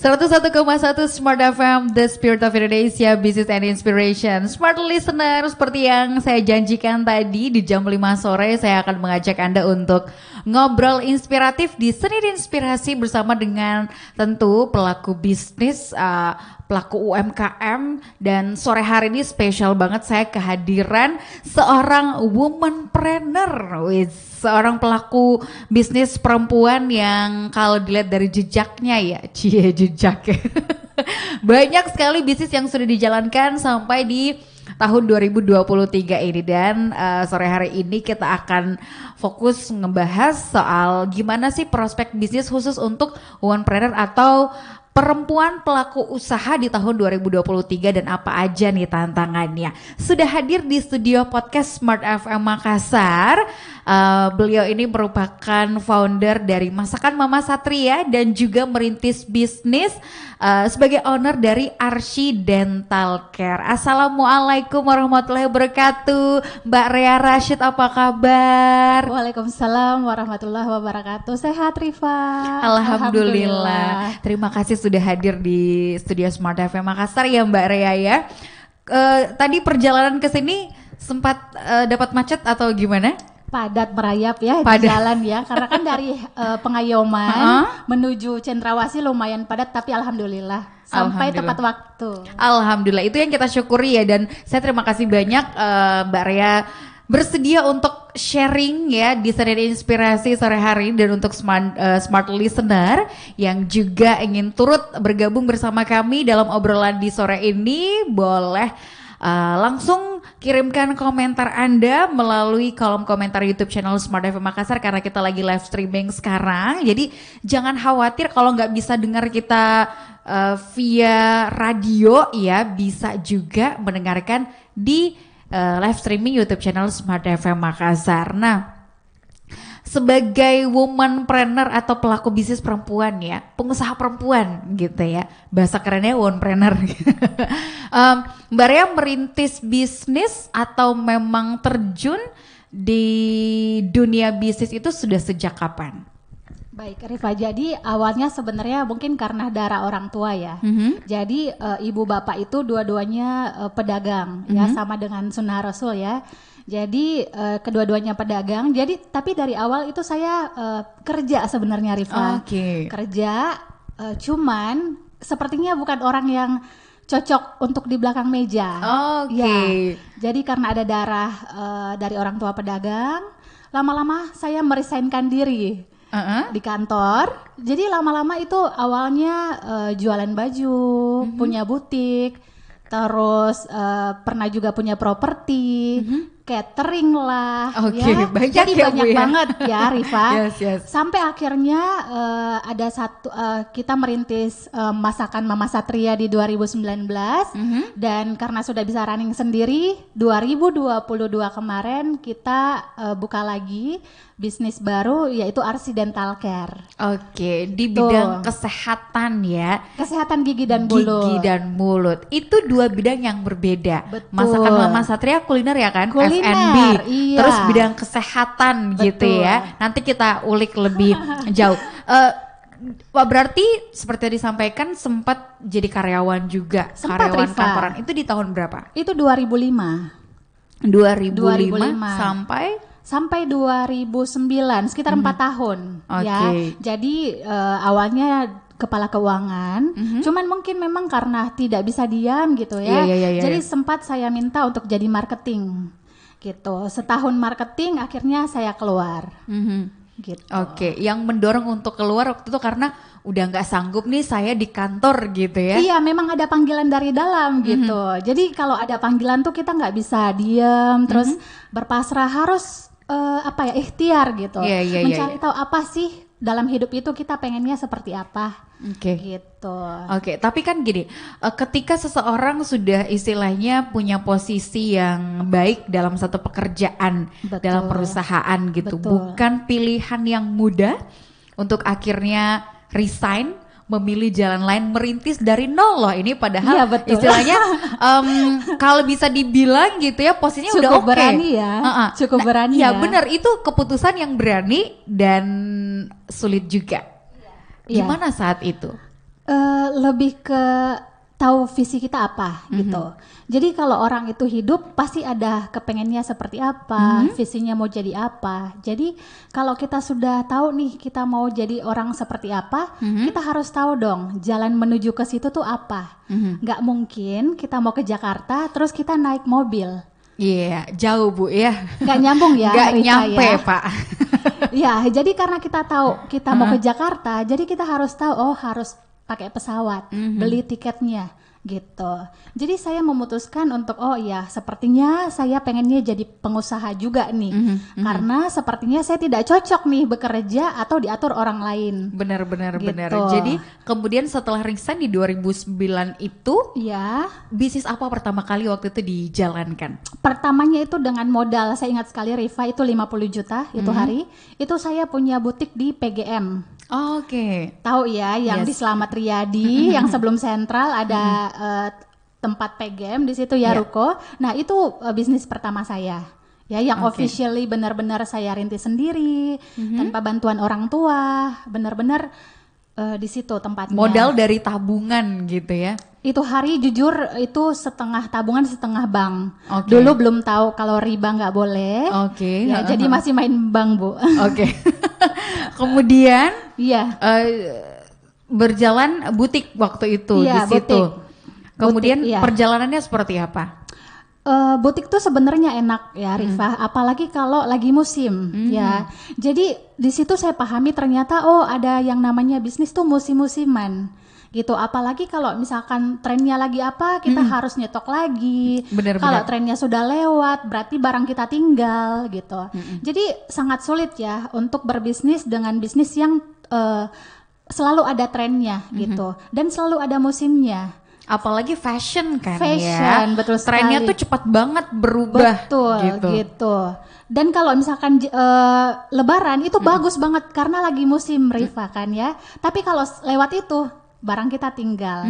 101,1 Smart FM, The Spirit of Indonesia, Business and Inspiration. Smart Listener, seperti yang saya janjikan tadi di jam 5 sore, saya akan mengajak Anda untuk ngobrol inspiratif di Senin Inspirasi bersama dengan tentu pelaku bisnis, pelaku UMKM. Dan sore hari ini spesial banget saya kehadiran seorang womanpreneur, seorang pelaku bisnis perempuan yang kalau dilihat dari jejaknya ya, jejak ya. Banyak sekali bisnis yang sudah dijalankan sampai di tahun 2023 ini. Dan sore hari ini kita akan fokus ngebahas soal gimana sih prospek bisnis khusus untuk womanpreneur atau perempuan pelaku usaha di tahun 2023 dan apa aja nih tantangannya. Sudah hadir di studio podcast Smart FM Makassar. Beliau ini merupakan founder dari Masakan Mama Satria dan juga merintis bisnis sebagai owner dari Arsy Dental Care. Assalamualaikum warahmatullahi wabarakatuh. Mbak Rea Rashid, apa kabar? Waalaikumsalam warahmatullahi wabarakatuh. Sehat, Rifa? Alhamdulillah. Terima kasih sudah hadir di studio Smart FM Makassar ya Mbak Rea ya. Tadi perjalanan ke sini sempat dapat macet atau gimana? Padat merayap ya di jalan ya, karena kan dari Pengayoman menuju Cendrawasih lumayan padat, tapi alhamdulillah sampai tepat waktu. Alhamdulillah, itu yang kita syukuri ya. Dan saya terima kasih banyak Mbak Rea bersedia untuk sharing ya di Senin Inspirasi sore hari, dan untuk smart listener yang juga ingin turut bergabung bersama kami dalam obrolan di sore ini, boleh langsung kirimkan komentar Anda melalui kolom komentar YouTube channel Smart FM Makassar, karena kita lagi live streaming sekarang. Jadi jangan khawatir kalau nggak bisa dengar kita via radio ya, bisa juga mendengarkan di live streaming YouTube channel Smart FM Makassar. Nah, sebagai womanpreneur atau pelaku bisnis perempuan ya, pengusaha perempuan gitu ya, bahasa kerennya womanpreneur. Mbak Rea merintis bisnis atau memang terjun di dunia bisnis itu sudah sejak kapan? Baik, Rifa. Jadi awalnya sebenarnya mungkin karena darah orang tua ya. Jadi ibu bapak itu dua-duanya pedagang ya, sama dengan sunnah Rasul ya. Jadi kedua-duanya pedagang. Jadi tapi dari awal itu saya kerja sebenarnya, Rifa. Kerja, cuman sepertinya bukan orang yang cocok untuk di belakang meja. Ya. Jadi karena ada darah dari orang tua pedagang, lama-lama saya meresignkan diri di kantor. Jadi lama-lama itu awalnya jualan baju, punya butik, terus pernah juga punya properti, catering lah, ya. Jadi banyak banget ya, Rifa. Sampai akhirnya ada kita merintis Masakan Mama Satria di 2019, dan karena sudah bisa running sendiri, 2022 kemarin kita buka lagi bisnis baru, yaitu Arsy Dental Care. Di bidang kesehatan ya. Kesehatan gigi dan mulut. Gigi dan mulut. Itu dua bidang yang berbeda. Betul. Masakan Mama Satria kuliner ya kan? Kuliner, F&B. iya. Terus bidang kesehatan gitu ya. Nanti kita ulik lebih jauh. Berarti seperti yang disampaikan sempat jadi karyawan juga. Sempat, karyawan Rifa. Kantoran. Itu di tahun berapa? Itu 2005. 2005 sampai 2009, sekitar 4 tahun ya. Jadi awalnya kepala keuangan, cuman mungkin memang karena tidak bisa diam gitu ya. Jadi sempat saya minta untuk jadi marketing gitu. Setahun marketing, akhirnya saya keluar. Gitu. Yang mendorong untuk keluar waktu itu karena udah nggak sanggup nih saya di kantor gitu ya. Iya, memang ada panggilan dari dalam gitu. Jadi kalau ada panggilan tuh kita nggak bisa diam, terus berpasrah, harus ikhtiar gitu. Mencari tahu apa sih dalam hidup itu, kita pengennya seperti apa. Gitu. Tapi kan gini, ketika seseorang sudah istilahnya punya posisi yang baik dalam satu pekerjaan, dalam perusahaan gitu, bukan pilihan yang mudah untuk akhirnya resign, memilih jalan lain, merintis dari nol loh ini, padahal istilahnya kalau bisa dibilang gitu ya, posisinya udah oke. Berani ya. Cukup berani ya. Benar, itu keputusan yang berani dan sulit juga. Gimana saat itu? Lebih ke tahu visi kita apa gitu. Jadi kalau orang itu hidup pasti ada kepengennya seperti apa, visinya mau jadi apa. Jadi kalau kita sudah tahu nih kita mau jadi orang seperti apa, kita harus tahu dong jalan menuju ke situ tuh apa. Nggak mungkin kita mau ke Jakarta terus kita naik mobil. Iya, jauh Bu ya. Nggak nyambung ya. Nggak Rita, nyampe ya. Pak. Ya, jadi karena kita tahu kita mau ke Jakarta, jadi kita harus tahu harus pakai pesawat, beli tiketnya gitu. Jadi saya memutuskan untuk sepertinya saya pengennya jadi pengusaha juga nih. Karena sepertinya saya tidak cocok nih bekerja atau diatur orang lain. Benar. Gitu. Jadi kemudian setelah resign di 2009 itu, ya, bisnis apa pertama kali waktu itu dijalankan? Pertamanya itu dengan modal, saya ingat sekali Rifa itu 50 juta itu hari. Itu saya punya butik di PGM. Oke. Tahu ya yang di Slamet Riyadi yang sebelum sentral ada tempat PGM di situ ya, ruko. Nah, itu bisnis pertama saya. Ya, yang officially benar-benar saya rintis sendiri tanpa bantuan orang tua, benar-benar di situ tempatnya. Modal dari tabungan gitu ya. Itu hari jujur itu setengah tabungan setengah bank. Dulu belum tahu kalau riba nggak boleh. Ya, jadi masih main bank, Bu. Kemudian iya. Berjalan butik waktu itu di situ. Butik. Kemudian butik, perjalanannya seperti apa? Butik tuh sebenarnya enak ya Rifa, apalagi kalau lagi musim ya. Jadi di situ saya pahami ternyata ada yang namanya bisnis tuh musim-musiman gitu. Apalagi kalau misalkan trennya lagi apa, kita harus nyetok lagi. Kalau trennya sudah lewat, berarti barang kita tinggal gitu. Jadi sangat sulit ya untuk berbisnis dengan bisnis yang selalu ada trennya gitu dan selalu ada musimnya. Apalagi fashion kan fashion, betul sekali. Trennya tuh cepat banget berubah. Betul gitu. Dan kalau misalkan Lebaran itu bagus banget karena lagi musim Rifa kan ya. Tapi kalau lewat itu barang kita tinggal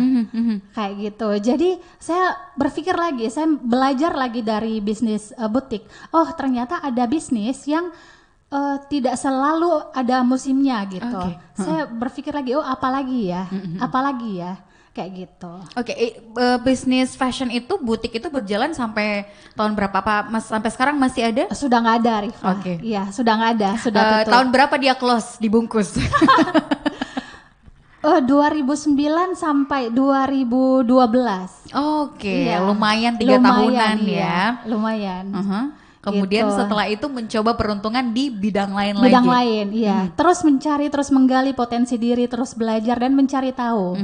kayak gitu. Jadi saya berpikir lagi, saya belajar lagi dari bisnis butik. Ternyata ada bisnis yang tidak selalu ada musimnya gitu. Saya berpikir lagi, apalagi ya kayak gitu. Bisnis fashion itu, butik itu berjalan sampai tahun berapa Pak? Sampai sekarang masih ada? Sudah nggak ada Rifa. Iya, sudah nggak ada, sudah tutup. Tahun berapa dia close, dibungkus? 2009 sampai 2012. Iya. Lumayan 3 tahunan ya. Lumayan. Kemudian setelah itu mencoba peruntungan di bidang lain lagi. Bidang lain, iya. Terus mencari, terus menggali potensi diri, terus belajar dan mencari tahu.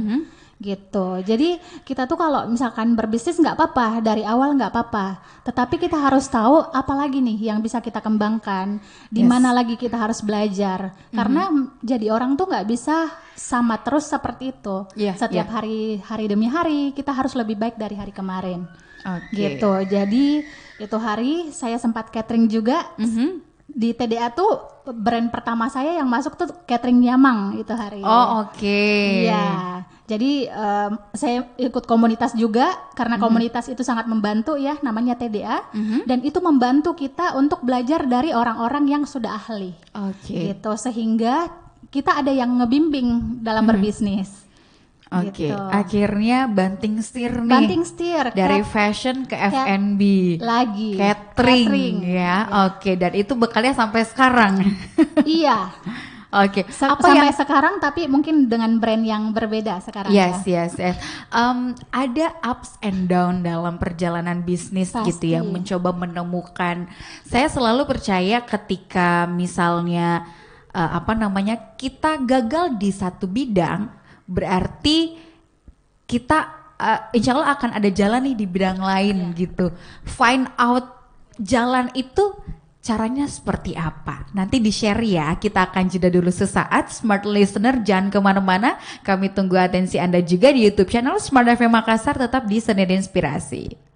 Gitu. Jadi kita tuh kalau misalkan berbisnis nggak apa-apa, dari awal nggak apa-apa. Tetapi kita harus tahu apa lagi nih yang bisa kita kembangkan, di mana lagi kita harus belajar. Karena jadi orang tuh nggak bisa sama terus seperti itu. Setiap hari demi hari kita harus lebih baik dari hari kemarin. Gitu. Jadi itu hari saya sempat catering juga. Di TDA tuh brand pertama saya yang masuk tuh catering Nyamang itu hari. Iya. Jadi saya ikut komunitas juga karena komunitas itu sangat membantu ya, namanya TDA. Dan itu membantu kita untuk belajar dari orang-orang yang sudah ahli. Gitu, sehingga kita ada yang ngebimbing dalam berbisnis. Gitu. Akhirnya banting setir nih. Banting setir dari fashion ke F&B. Lagi. Catering ya. Dan itu bekalnya sampai sekarang. Iya. Sampai sekarang tapi mungkin dengan brand yang berbeda sekarang. Yes. Ada ups and down dalam perjalanan bisnis gitu yang mencoba menemukan. Saya selalu percaya ketika misalnya kita gagal di satu bidang, berarti kita insya Allah akan ada jalan nih di bidang lain gitu. Find out jalan itu caranya seperti apa? Nanti di-share ya, kita akan jeda dulu sesaat. Smart Listener jangan kemana-mana, kami tunggu atensi Anda juga di YouTube channel Smart FM Makassar, tetap di Senin Inspirasi.